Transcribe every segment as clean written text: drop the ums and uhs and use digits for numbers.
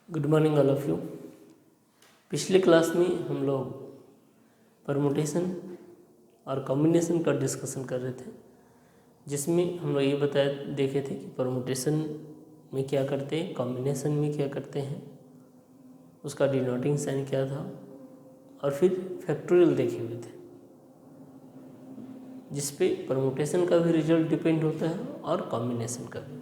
Good morning all of you. पिछले class में हम लोग परमुटेशन और कॉम्बिनेशन का डिस्कशन कर रहे थे, जिसमें हम लोग ये देखे थे कि परमुटेशन में क्या करते हैं, कॉम्बिनेशन में क्या करते हैं, उसका डिनोटिंग साइन क्या था, और फिर फैक्टोरियल देखे हुए थे, जिस पे परमुटेशन का भी रिजल्ट डिपेंड होता है और कॉम्बिनेशन का भी।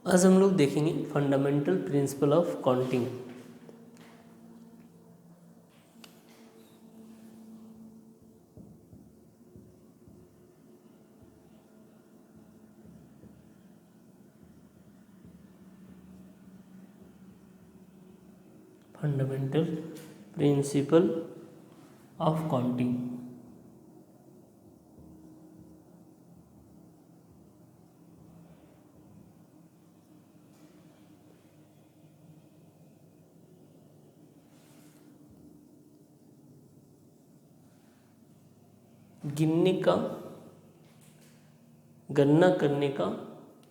आज हम लोग देखेंगे fundamental principle of counting. Fundamental principle of counting. गणना करने का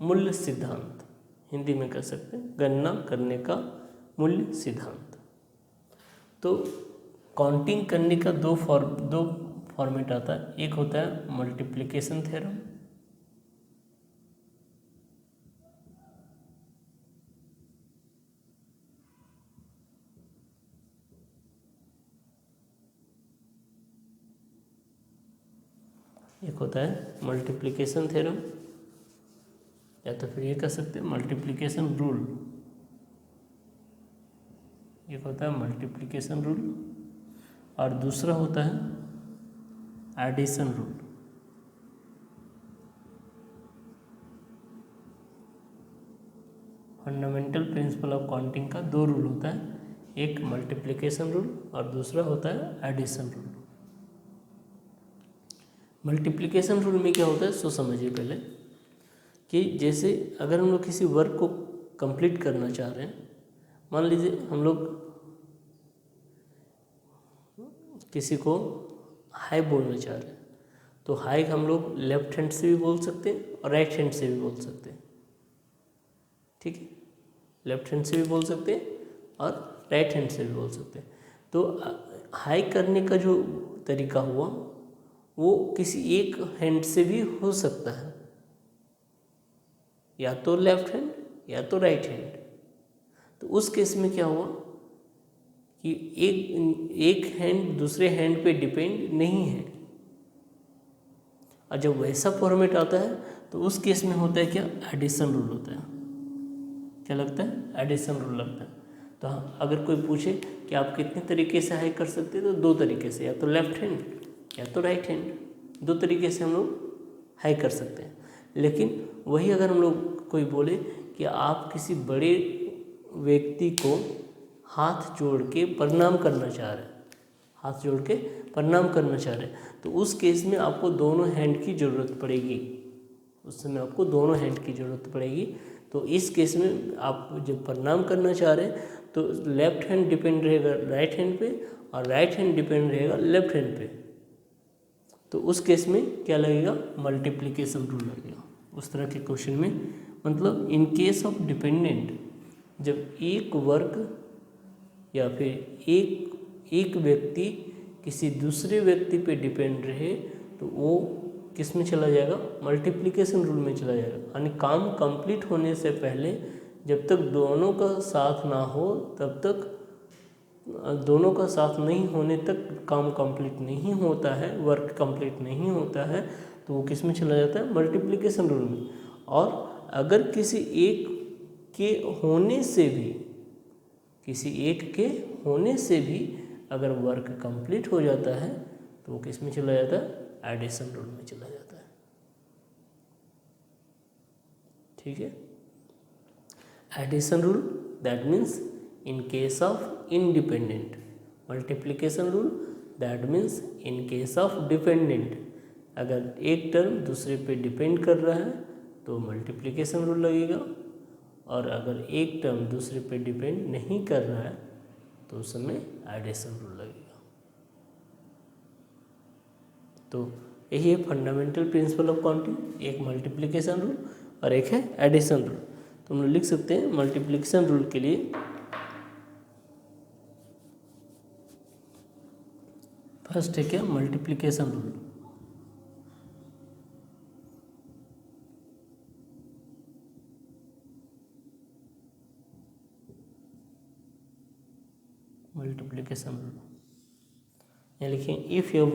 मूल्य सिद्धांत, हिंदी में कह सकते हैं गणना करने का मूल्य सिद्धांत। तो काउंटिंग करने का दो फॉर्मेट आता है। एक होता है मल्टीप्लिकेशन थ्योरम, एक होता है मल्टीप्लिकेशन थ्योरम, या तो फिर ये कह सकते हैं मल्टीप्लिकेशन रूल। एक होता है मल्टीप्लिकेशन रूल और दूसरा होता है addition rule. Fundamental principle of counting का दो रूल होता है, एक मल्टीप्लिकेशन रूल और दूसरा होता है एडिशन रूल। मल्टीप्लिकेशन रूल में क्या होता है सो समझिए पहले कि जैसे अगर हम लोग किसी वर्क को कंप्लीट करना चाह रहे हैं, मान लीजिए हम लोग किसी को हाय बोलना चाह रहे हैं, तो हाय हम लोग लेफ्ट हैंड से भी बोल सकते हैं और राइट हैंड से भी बोल सकते हैं। ठीक है, लेफ्ट हैंड से भी बोल सकते हैं और राइट हैंड से भी बोल सकते हैं। तो हाई करने का जो तरीका हुआ वो किसी एक हैंड से भी हो सकता है, या तो लेफ्ट हैंड या तो राइट हैंड। तो उस केस में क्या हुआ कि एक हैंड दूसरे हैंड पे डिपेंड नहीं है। और जब वैसा फॉर्मेट आता है तो उस केस में होता है क्या, एडिशन रूल होता है। क्या लगता है, एडिशन रूल लगता है। तो हाँ, अगर कोई पूछे कि आप कितने तरीके से हाई कर सकते हैं, तो दो तरीके से, या तो लेफ्ट हैंड या तो राइट हैंड, दो तरीके से हम लोग हाई कर सकते हैं। लेकिन वही अगर हम लोग कोई बोले कि आप किसी बड़े व्यक्ति को हाथ जोड़ के प्रणाम करना चाह रहे हैं, हाथ जोड़ के प्रणाम करना चाह रहे हैं, तो उस केस में आपको दोनों हैंड की ज़रूरत पड़ेगी। उस समय आपको दोनों हैंड की ज़रूरत पड़ेगी। तो इस केस में आप जब प्रणाम करना चाह रहे हैं तो लेफ्ट हैंड डिपेंड रहेगा राइट हैंड पे और राइट हैंड डिपेंड रहेगा लेफ्ट हैंड पे। तो उस केस में क्या लगेगा, मल्टीप्लिकेशन रूल लगेगा। उस तरह के क्वेश्चन में मतलब इन केस ऑफ डिपेंडेंट, जब एक वर्क या फिर एक व्यक्ति किसी दूसरे व्यक्ति पे डिपेंड रहे, तो वो किस में चला जाएगा, मल्टीप्लिकेशन रूल में चला जाएगा। यानी काम कंप्लीट होने से पहले जब तक दोनों का साथ ना हो, तब तक दोनों का साथ नहीं होने तक काम कंप्लीट नहीं होता है, वर्क कंप्लीट नहीं होता है, तो वो किस में चला जाता है, मल्टीप्लिकेशन रूल में। और अगर किसी एक के होने से भी अगर वर्क कंप्लीट हो जाता है, तो वो किस में चला जाता है, एडिशन रूल में चला जाता है। ठीक है, addition rule that means in case of independent, multiplication rule that means in case of dependent. अगर एक टर्म दूसरे पे डिपेंड कर रहा है तो मल्टीप्लिकेशन रूल लगेगा, और अगर एक टर्म दूसरे पे डिपेंड नहीं कर रहा है तो उस समय एडिशन रूल लगेगा। तो यही है फंडामेंटल प्रिंसिपल ऑफ काउंटिंग, एक मल्टीप्लिकेशन रूल और एक है एडिशन रूल। तो हम लोग लिख सकते हैं मल्टीप्लिकेशन रूल के लिए फर्स्ट है क्या, मल्टीप्लिकेशन रूल। मल्टीप्लिकेशन रूल ये लिखें, if your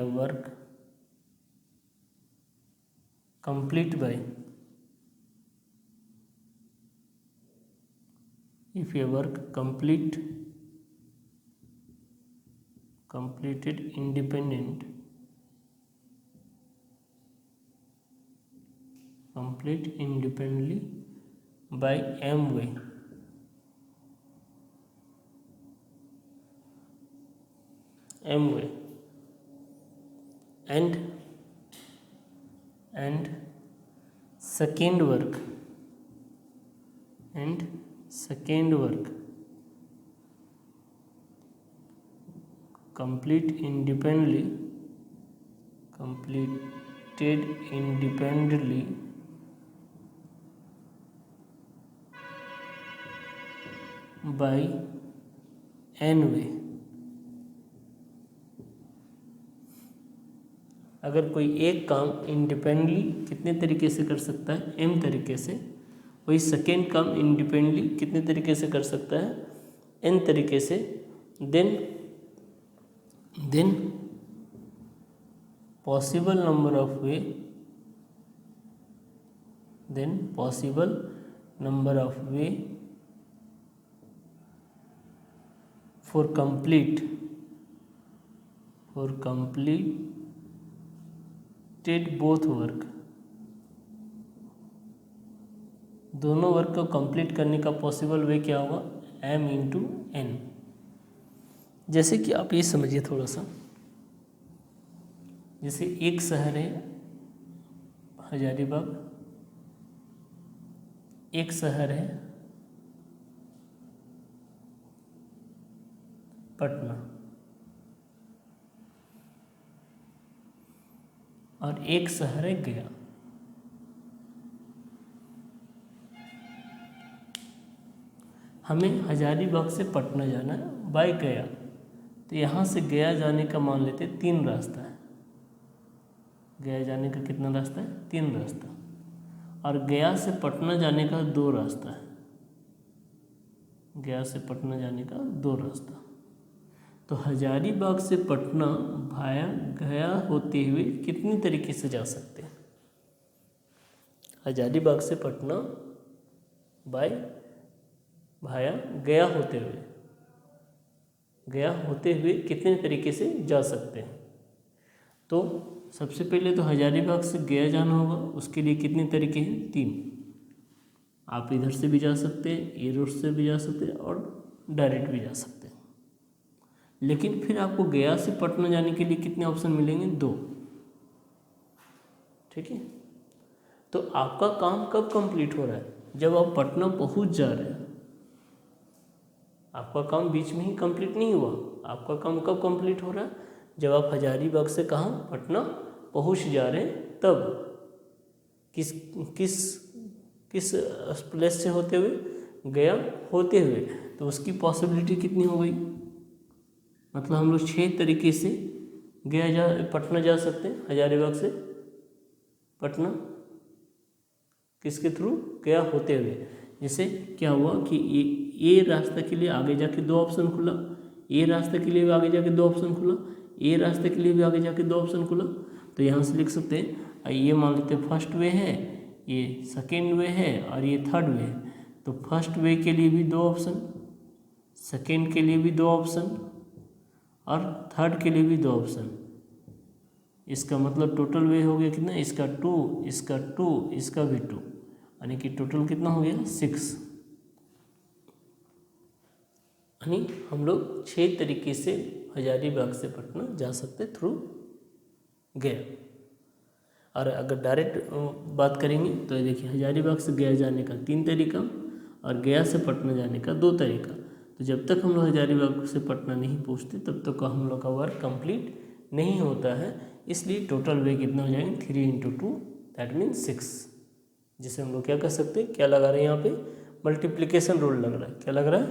work complete by, if your work completed independently by m way, and second work completed independently by n way। अगर कोई एक काम इंडिपेंडेंटली कितने तरीके से कर सकता है, m तरीके से, वही सेकेंड काम इंडिपेंडेंटली कितने तरीके से कर सकता है, n तरीके से, then possible number of way for completed both work, दोनों वर्क को कंप्लीट करने का पॉसिबल वे क्या होगा, m इंटू n। जैसे कि आप ये समझिए थोड़ा सा, जैसे एक शहर है हजारीबाग, एक शहर है पटना, और एक शहर है गया। हमें हजारीबाग से पटना जाना है बाय गया, तो यहाँ से गया जाने का मान लेते हैं 3 रास्ता है। गया जाने का कितना रास्ता है, 3 रास्ता, और गया से पटना जाने का 2 रास्ता है। गया से पटना जाने का 2 रास्ता, तो हजारीबाग से पटना भाया गया होते हुए कितनी तरीके से जा सकते हैं। हजारीबाग से पटना भाया गया होते हुए कितने तरीके से जा सकते हैं। तो सबसे पहले तो हजारीबाग से गया जाना होगा, उसके लिए कितने तरीके हैं, 3। आप इधर से भी जा सकते हैं, ये रूट से भी जा सकते हैं, और डायरेक्ट भी जा सकते हैं। लेकिन फिर आपको गया से पटना जाने के लिए कितने ऑप्शन मिलेंगे, 2। ठीक है, तो आपका काम कब कंप्लीट हो रहा है, जब आप पटना पहुंच जा रहे हैं। आपका काम बीच में ही कंप्लीट नहीं हुआ। आपका काम कब कंप्लीट हो रहा है, जब आप हजारीबाग से कहाँ, पटना पहुंच जा रहे हैं। तब किस प्लेस से होते हुए, गया होते हुए, तो उसकी पॉसिबिलिटी कितनी हो गई, मतलब हम लोग 6 तरीके से पटना जा सकते हैं। हजारीबाग से पटना किसके थ्रू, गया होते हुए। जैसे क्या हुआ कि ये रास्ते के लिए आगे जाके 2 ऑप्शन खुला, ये रास्ते के लिए भी आगे जाके 2 ऑप्शन खुला, ये रास्ते के लिए भी आगे जाके 2 ऑप्शन खुला। तो यहाँ से लिख सकते हैं, ये मान लेते हैं फर्स्ट वे है, ये सेकेंड वे है, और ये थर्ड वे है। तो फर्स्ट वे के लिए भी 2 ऑप्शन, सेकेंड के लिए भी 2 ऑप्शन, और थर्ड के लिए भी 2 ऑप्शन। इसका मतलब टोटल वे हो गया कितना, इसका 2, इसका 2, इसका भी 2, यानी कि टोटल कितना हो गया, 6। यानी हम लोग 6 तरीके से हजारीबाग से पटना जा सकते थ्रू गया। और अगर डायरेक्ट बात करेंगे तो देखिए, हजारीबाग से गया जाने का 3 तरीका, और गया से पटना जाने का 2 तरीका। तो जब तक हम लोग हजारीबाग से पटना नहीं पहुँचते, तब तक हम लोग का वर्क कंप्लीट नहीं होता है, इसलिए टोटल वे कितना हो जाएगा 3 × 2 दैट मीन 6, जिसे हम लोग क्या कर सकते हैं, क्या लगा रहे हैं यहाँ पे, मल्टीप्लिकेशन रूल लग रहा है। क्या लग रहा है,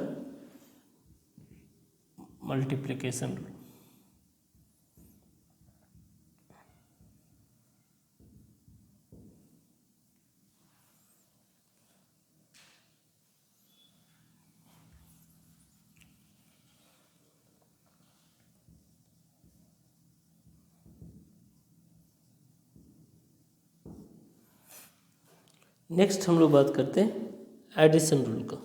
मल्टीप्लिकेशन रूल। नेक्स्ट हम लोग बात करते हैं एडिशन रूल का।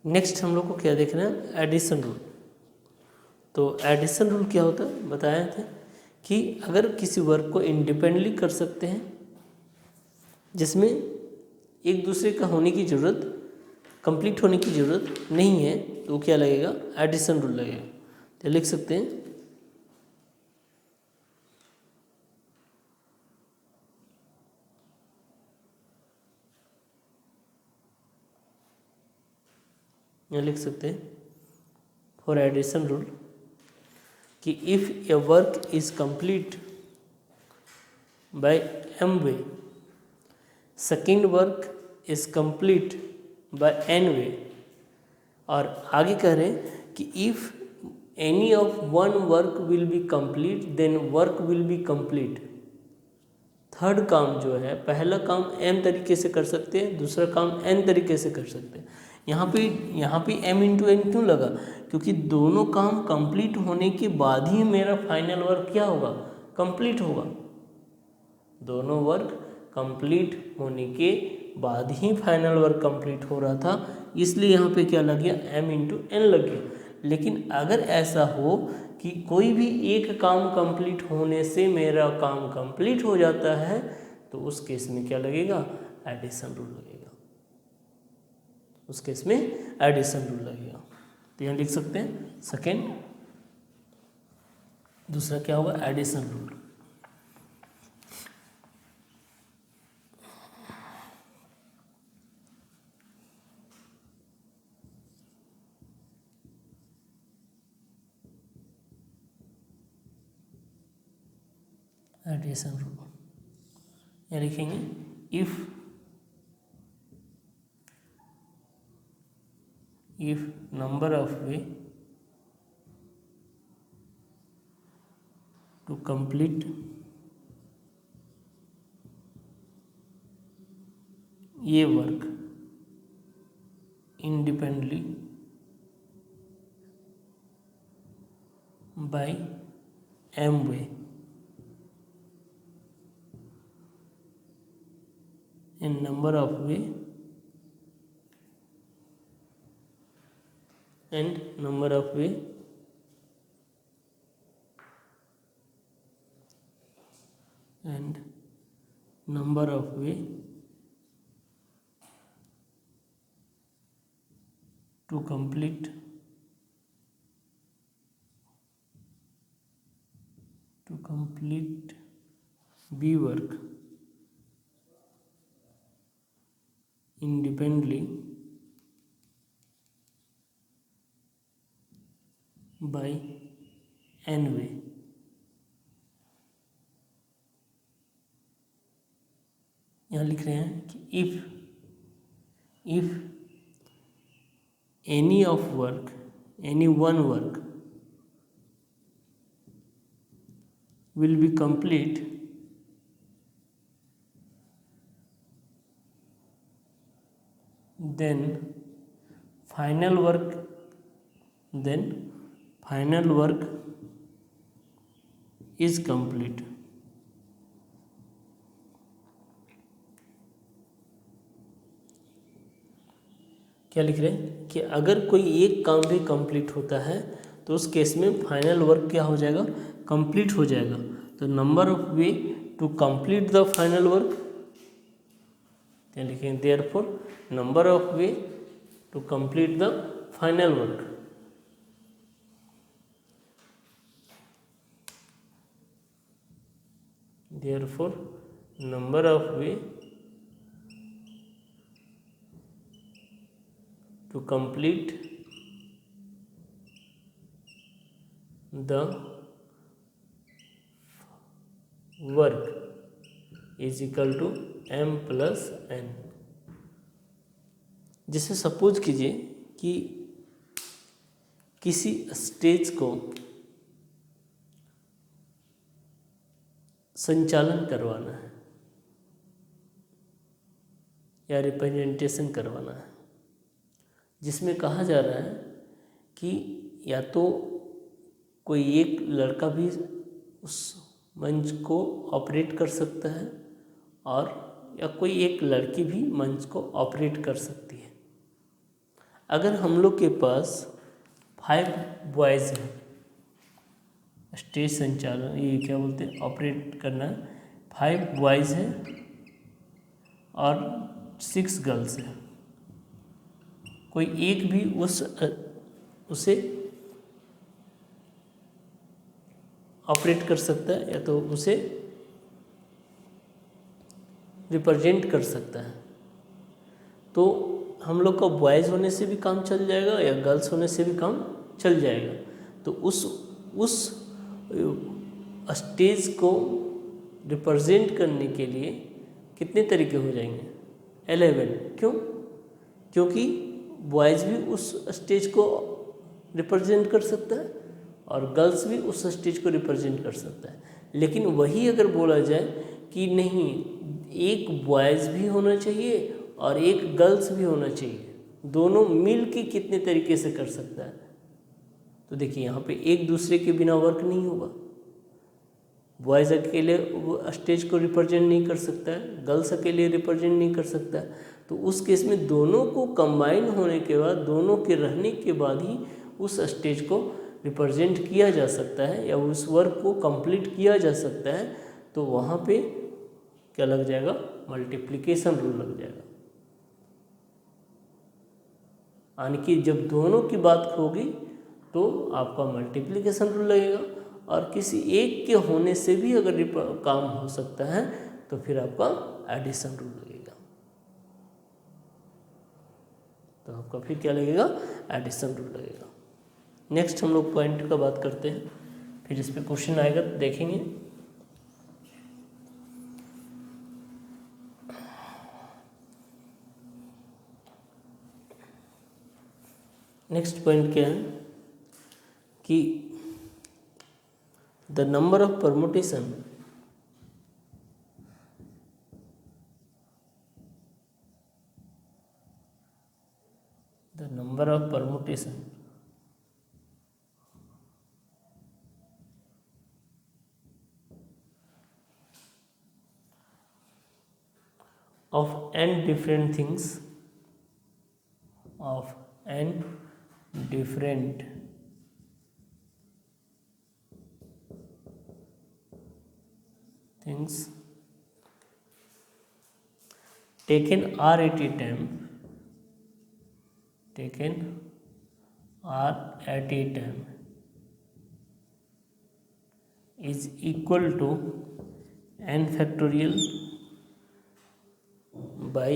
नेक्स्ट हम लोग को क्या देखना है, एडिशन रूल। तो एडिशन रूल क्या होता है, बताया था कि अगर किसी वर्क को इंडिपेंडेंटली कर सकते हैं, जिसमें एक दूसरे का होने की ज़रूरत, कंप्लीट होने की ज़रूरत नहीं है, तो क्या लगेगा, एडिशन रूल लगेगा। तो लिख सकते हैं यहाँ लिख सकते हैं फॉर एडिशन रूल कि if a work is complete by m way, second work is complete by n way, और आगे कह रहे हैं कि if any of one work will be complete then work will be complete. Third काम जो है, पहला काम m तरीके से कर सकते हैं, दूसरा काम n तरीके से कर सकते हैं। यहाँ पे m × n क्यों लगा, क्योंकि दोनों काम कंप्लीट होने के बाद ही मेरा फाइनल वर्क क्या होगा, कंप्लीट होगा। दोनों वर्क कंप्लीट होने के बाद ही फाइनल वर्क कंप्लीट हो रहा था, इसलिए यहाँ पे क्या लग गया, m × n लग गया। लेकिन अगर ऐसा हो कि कोई भी एक काम कंप्लीट होने से मेरा काम कंप्लीट हो जाता है, तो उस केस में क्या लगेगा, एडिशन रूल लगेगा। उस केस में एडिशन रूल लगेगा। तो यहाँ लिख सकते हैं सेकेंड, दूसरा क्या होगा, एडिशन रूल। एडिशन रूल यहाँ लिखेंगे if number of way to complete a work independently by m way and number of way and number of way and number of way to complete B work independently by n way। यहाँ लिख रहे हैं कि if any one work will be complete then final work is complete। क्या लिख रहे हैं कि अगर कोई एक काम भी कंप्लीट होता है, तो उस केस में फाइनल वर्क क्या हो जाएगा, कंप्लीट हो जाएगा। तो number of way to complete the final work, क्या लिखेंगे, therefore number of way to complete the final work therefore number of way to complete the work is equal to m plus n। जैसे suppose कीजिए कि किसी stage को संचालन करवाना है या रिप्रेजेंटेशन करवाना है, जिसमें कहा जा रहा है कि या तो कोई एक लड़का भी उस मंच को ऑपरेट कर सकता है और या कोई एक लड़की भी मंच को ऑपरेट कर सकती है। अगर हम लोग के पास 5 बॉयज़ हैं, स्टेज संचालन ये क्या बोलते हैं ऑपरेट करना, 5 बॉयज़ हैं और 6 गर्ल्स हैं, कोई एक भी उसे ऑपरेट कर सकता है या तो उसे रिप्रेजेंट कर सकता है। तो हम लोग का बॉयज़ होने से भी काम चल जाएगा या गर्ल्स होने से भी काम चल जाएगा। तो उस स्टेज को रिप्रेजेंट करने के लिए कितने तरीके हो जाएंगे? 11। क्यों? क्योंकि बॉयज़ भी उस स्टेज को रिप्रेजेंट कर सकता है और गर्ल्स भी उस स्टेज को रिप्रेजेंट कर सकता है। लेकिन वही अगर बोला जाए कि नहीं, एक बॉयज़ भी होना चाहिए और एक गर्ल्स भी होना चाहिए, दोनों मिल के कितने तरीके से कर सकता है, तो देखिए यहाँ पे एक दूसरे के बिना वर्क नहीं होगा। बॉयज़ अकेले स्टेज को रिप्रेजेंट नहीं कर सकता है, गर्ल्स अकेले रिप्रेजेंट नहीं कर सकता है। तो उस केस में दोनों को कंबाइन होने के बाद, दोनों के रहने के बाद ही उस स्टेज को रिप्रेजेंट किया जा सकता है या उस वर्क को कंप्लीट किया जा सकता है। तो वहाँ पे क्या लग जाएगा? मल्टीप्लिकेशन रूल लग जाएगा। यानी कि जब दोनों की बात होगी तो आपका मल्टीप्लिकेशन रूल लगेगा, और किसी एक के होने से भी अगर काम हो सकता है तो फिर आपका एडिशन रूल लगेगा। तो आपका फिर क्या लगेगा? एडिशन रूल लगेगा। नेक्स्ट हम लोग पॉइंट का बात करते हैं, फिर इस पे क्वेश्चन आएगा तो देखेंगे। नेक्स्ट पॉइंट क्या है कि the number of permutation of n different things taken R at a time is equal to n factorial by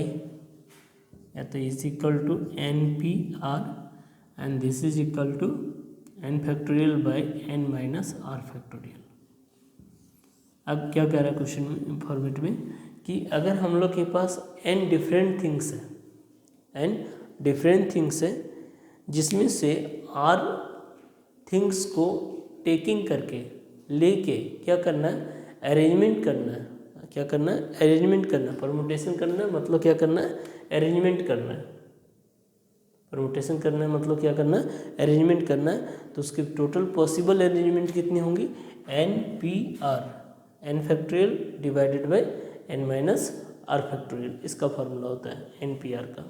या तो is equal to NPR and this is equal to n factorial by n minus r factorial। अब क्या कह रहा है question में format में कि अगर हम लोग के पास n डिफरेंट थिंग्स है जिसमें से r थिंग्स को टेकिंग करके लेके क्या करना है? अरेंजमेंट करना है। क्या करना है? अरेंजमेंट करना। परमुटेशन करना है मतलब क्या करना है? अरेंजमेंट करना है। परमुटेशन करना है मतलब क्या करना है? अरेंजमेंट करना है। तो उसके टोटल पॉसिबल अरेंजमेंट कितनी होंगी? NPR, n factorial divided by n minus r factorial, इसका फॉर्मूला होता है NPR का।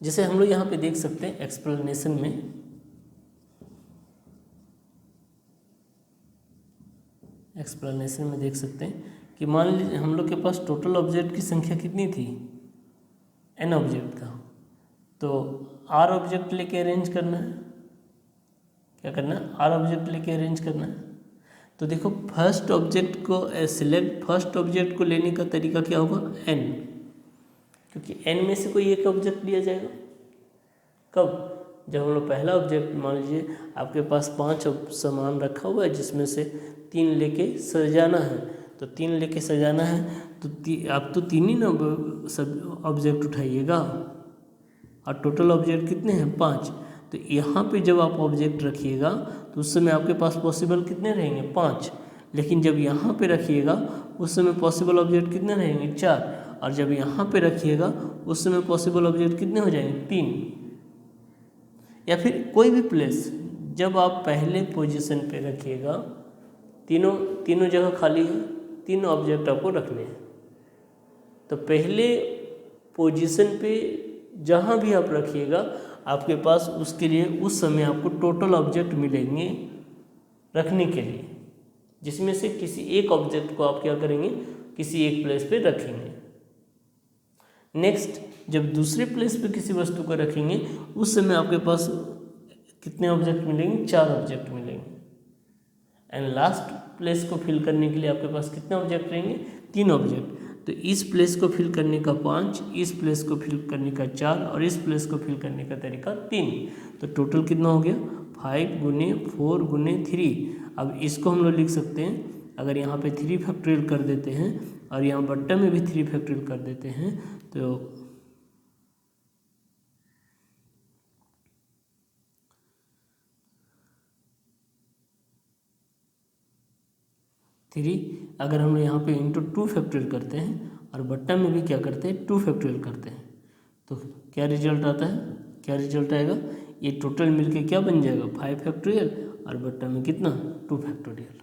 जैसे हम लोग यहाँ पे देख सकते हैं एक्सप्लेनेशन में देख सकते हैं कि मान लीजिए हम लोग के पास टोटल ऑब्जेक्ट की संख्या कितनी थी? n ऑब्जेक्ट का। तो r ऑब्जेक्ट लेके अरेंज करना है। क्या करना है? r ऑब्जेक्ट लेके अरेंज करना है। तो देखो फर्स्ट ऑब्जेक्ट को सिलेक्ट फर्स्ट ऑब्जेक्ट को लेने का तरीका क्या होगा, n, क्योंकि n में से कोई एक ऑब्जेक्ट लिया जाएगा। कब? जब हम लोग पहला ऑब्जेक्ट, मान लीजिए आपके पास 5 सामान रखा हुआ है जिसमें से 3 लेके सजाना है, तो 3 लेके सजाना है तो आप तो 3 ही ना सब ऑब्जेक्ट उठाइएगा, और टोटल ऑब्जेक्ट कितने हैं, 5। तो यहाँ पे जब आप ऑब्जेक्ट रखिएगा तो उस समय आपके पास पॉसिबल कितने रहेंगे, 5। लेकिन जब यहाँ पे रखिएगा उस समय पॉसिबल ऑब्जेक्ट कितने रहेंगे, 4। और जब यहाँ पे रखिएगा उस समय पॉसिबल ऑब्जेक्ट कितने हो जाएंगे, 3। या फिर कोई भी प्लेस जब आप पहले पोजीशन पे रखिएगा, तीनों जगह खाली है, 3 ऑब्जेक्ट आपको रखने हैं, तो पहले पोजीशन पे जहाँ भी आप रखिएगा आपके पास उसके लिए उस समय आपको टोटल ऑब्जेक्ट मिलेंगे रखने के लिए, जिसमें से किसी एक ऑब्जेक्ट को आप क्या करेंगे, किसी एक प्लेस पे रखेंगे। नेक्स्ट जब दूसरे प्लेस पे किसी वस्तु को रखेंगे उस समय आपके पास कितने ऑब्जेक्ट मिलेंगे, 4 ऑब्जेक्ट मिलेंगे। एंड लास्ट प्लेस को फिल करने के लिए आपके पास कितने ऑब्जेक्ट रहेंगे, 3 ऑब्जेक्ट। तो इस प्लेस को फिल करने का 5, इस प्लेस को फिल करने का 4 और इस प्लेस को फिल करने का तरीका 3। तो टोटल कितना हो गया, 5 गुने 4 गुने 3। अब इसको हम लोग लिख सकते हैं, अगर यहाँ पे 3 फैक्टोरियल कर देते हैं और यहाँ बट्टा में भी 3 फैक्टोरियल कर देते हैं तो 3, अगर हम यहाँ पे इंटू 2 फैक्टोरियल करते हैं और बट्टा में भी क्या करते हैं, 2 फैक्टोरियल करते हैं, तो क्या रिजल्ट आता है, क्या रिजल्ट आएगा, ये टोटल मिलके क्या बन जाएगा, 5 फैक्टोरियल और बट्टा में कितना, 2 फैक्टोरियल।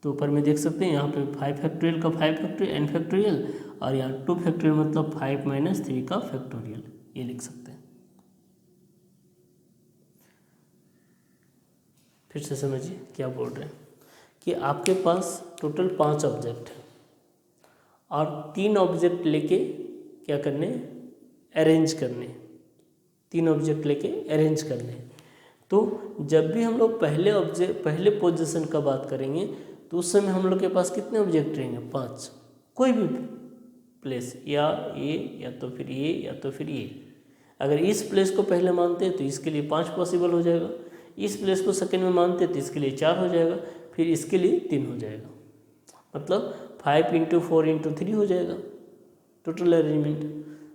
तो ऊपर में देख सकते हैं यहाँ पे 5 फैक्टोरियल का 5 फैक्टोरियल n फैक्टोरियल और यहाँ 2 फैक्टोरियल मतलब 5 - 3 का फैक्टोरियल, ये लिख सकते हैं। फिर से समझिए क्या बोल रहे हैं कि आपके पास टोटल 5 ऑब्जेक्ट है और 3 ऑब्जेक्ट लेके क्या करने, अरेंज करने, 3 ऑब्जेक्ट लेके अरेंज करने। तो जब भी हम लोग पहले पोजीशन का बात करेंगे तो उस समय हम लोग के पास कितने ऑब्जेक्ट रहेंगे, 5। कोई भी प्लेस, या ये या तो फिर ये या तो फिर ये। अगर इस प्लेस को पहले मानते हैं तो इसके लिए 5 पॉसिबल हो जाएगा, इस प्लेस को सेकंड में मानते हैं तो इसके लिए 4 हो जाएगा, फिर इसके लिए 3 हो जाएगा, मतलब 5 × 4 × 3 हो जाएगा टोटल अरेंजमेंट।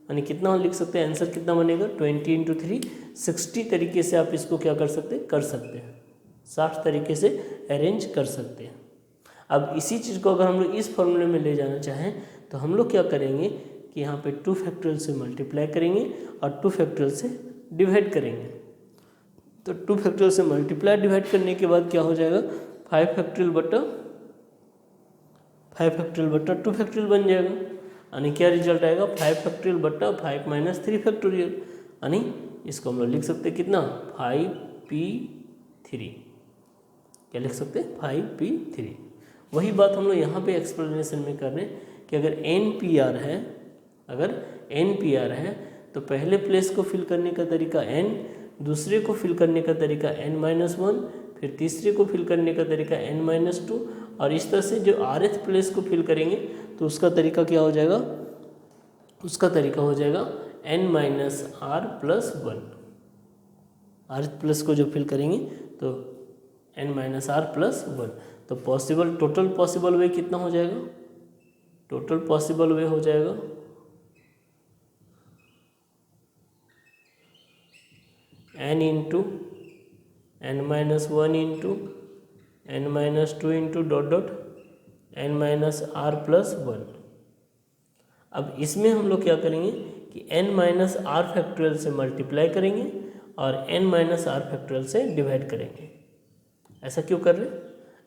यानी कितना लिख सकते हैं, आंसर कितना बनेगा, 20 × 3, 60 तरीके से आप इसको क्या कर सकते हैं, कर सकते हैं, 60 तरीके से अरेंज कर सकते हैं। अब इसी चीज़ को अगर हम लोग इस फॉर्मूले में ले जाना चाहें तो हम लोग क्या करेंगे कि यहाँ पे 2 फैक्टोरियल से मल्टीप्लाई करेंगे और 2 फैक्टोरियल से डिवाइड करेंगे। तो 2 फैक्टोरियल से मल्टीप्लाई डिवाइड करने के बाद क्या हो जाएगा, 5 फैक्टोरियल बटा 2 फैक्टोरियल बन जाएगा। यानी क्या रिजल्ट आएगा, 5 फैक्टोरियल बटा 5 - 3 फैक्टोरियल। यानी इसको हम लोग लिख सकते हैं कितना, 5p3। क्या लिख सकते हैं, 5p3। वही बात हम लोग यहाँ पे एक्सप्लेनेशन में कर रहे हैं कि अगर NPR है तो पहले प्लेस को फिल करने का तरीका n, दूसरे को फिल करने का तरीका n-1, फिर तीसरे को फिल करने का तरीका n-2 और इस तरह से जो rth प्लेस को फिल करेंगे तो उसका तरीका क्या हो जाएगा, उसका तरीका हो जाएगा n-r+1। rth प्लेस को जो फिल करेंगे तो n-r+1। तो टोटल पॉसिबल वे कितना हो जाएगा, टोटल पॉसिबल वे हो जाएगा n × n-1 × n-2 × n-r+1। अब इसमें हम लोग क्या करेंगे कि n-r फैक्टोरियल से मल्टीप्लाई करेंगे और n-r फैक्टोरियल से डिवाइड करेंगे। ऐसा क्यों कर रहे हैं,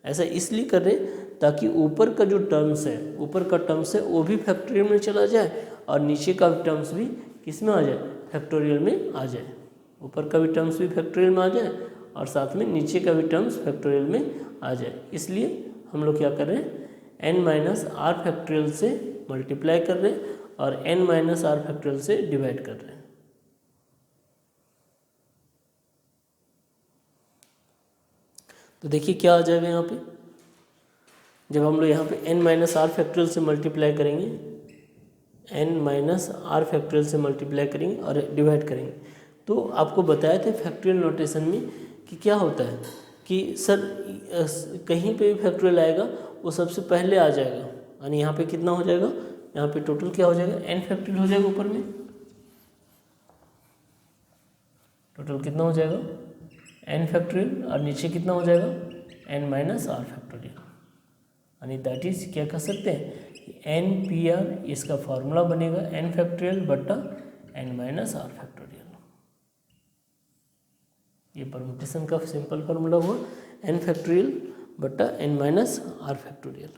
ऐसा इसलिए कर रहे हैं ताकि ऊपर का जो टर्म्स है, ऊपर का टर्म्स है वो भी फैक्टोरियल में चला जाए और नीचे का टर्म्स भी किस में आ जाए, फैक्टोरियल में आ जाए। ऊपर का भी टर्म्स भी फैक्टोरियल में आ जाए और साथ में नीचे का भी टर्म्स फैक्टोरियल में आ जाए। इसलिए हम लोग क्या कर रहे हैं, n-r फैक्टोरियल से मल्टीप्लाई कर रहे हैं और n-r फैक्टोरियल से डिवाइड कर रहे हैं। तो देखिए क्या आ जाएगा यहाँ पे, जब हम लोग यहाँ पे n माइनस आर फैक्टोरियल से मल्टीप्लाई करेंगे, n माइनस आर फैक्टोरियल से मल्टीप्लाई करेंगे और डिवाइड करेंगे, तो आपको बताया था फैक्टोरियल नोटेशन में कि क्या होता है कि सर कहीं पे भी फैक्टोरियल आएगा वो सबसे पहले आ जाएगा, यानी यहाँ पे कितना हो जाएगा, यहाँ पे टोटल क्या हो जाएगा, n फैक्टोरियल हो जाएगा ऊपर में, टोटल कितना हो जाएगा n फैक्टोरियल, और नीचे कितना हो जाएगा n माइनस आर फैक्टोरियल, यानी दैट इज क्या कह सकते हैं एन पी आर, इसका फॉर्मूला बनेगा n फैक्टोरियल बट्टा n माइनस आर फैक्टोरियल। ये परम्यूटेशन का सिंपल फार्मूला हुआ n फैक्टोरियल बट्टा n minus R factorial.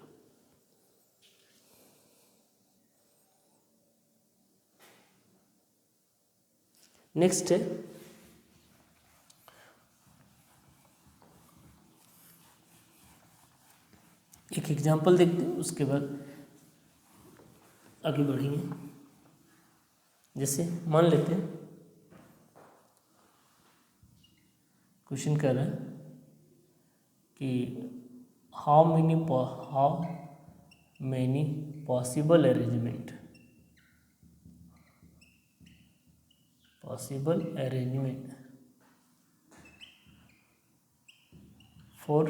Next है एक एग्जांपल देखते हैं, उसके बाद आगे बढ़ेंगे। जैसे मान लेते हैं क्वेश्चन कह रहा है कि how many possible arrangement for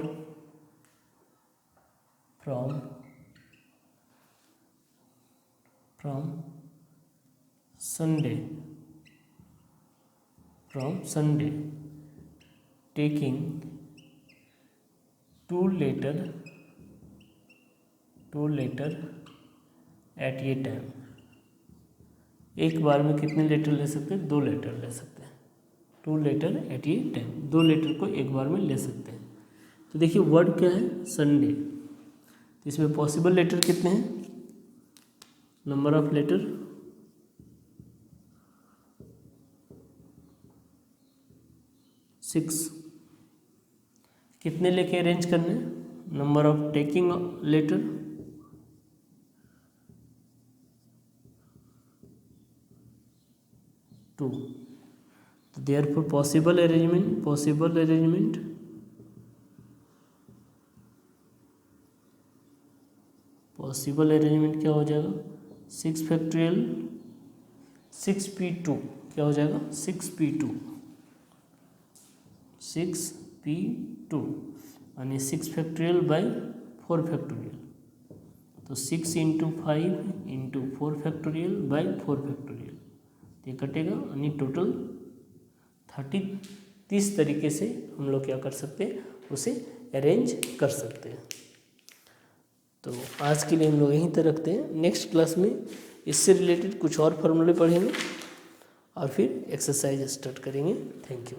from Sunday taking two letter at a time। एक बार में कितने लेटर ले सकते हैं, 2 लेटर ले सकते हैं, 2 letter at a time, 2 letter को एक बार में ले सकते हैं। तो देखिए वर्ड क्या है, संडे, तो इसमें पॉसिबल लेटर कितने हैं, नंबर ऑफ लेटर 6, कितने लेके अरेंज करने, नंबर ऑफ टेकिंग लेटर 2। तो देयरफॉर पॉसिबल अरेंजमेंट क्या हो जाएगा, 6 फैक्टोरियल 6p2 क्या हो जाएगा, 6p2 यानी 6 फैक्टोरियल बाई 4 फैक्टोरियल, तो 6 into 5 into 4 factorial by 4 factorial, ये कटेगा, यानी टोटल 30 तरीके से हम लोग क्या कर सकते हैं, उसे अरेंज कर सकते हैं। तो आज के लिए हम लोग यहीं तक रखते हैं। नेक्स्ट क्लास में इससे रिलेटेड कुछ और फॉर्मूले पढ़ेंगे और फिर एक्सरसाइज स्टार्ट करेंगे। Thank you.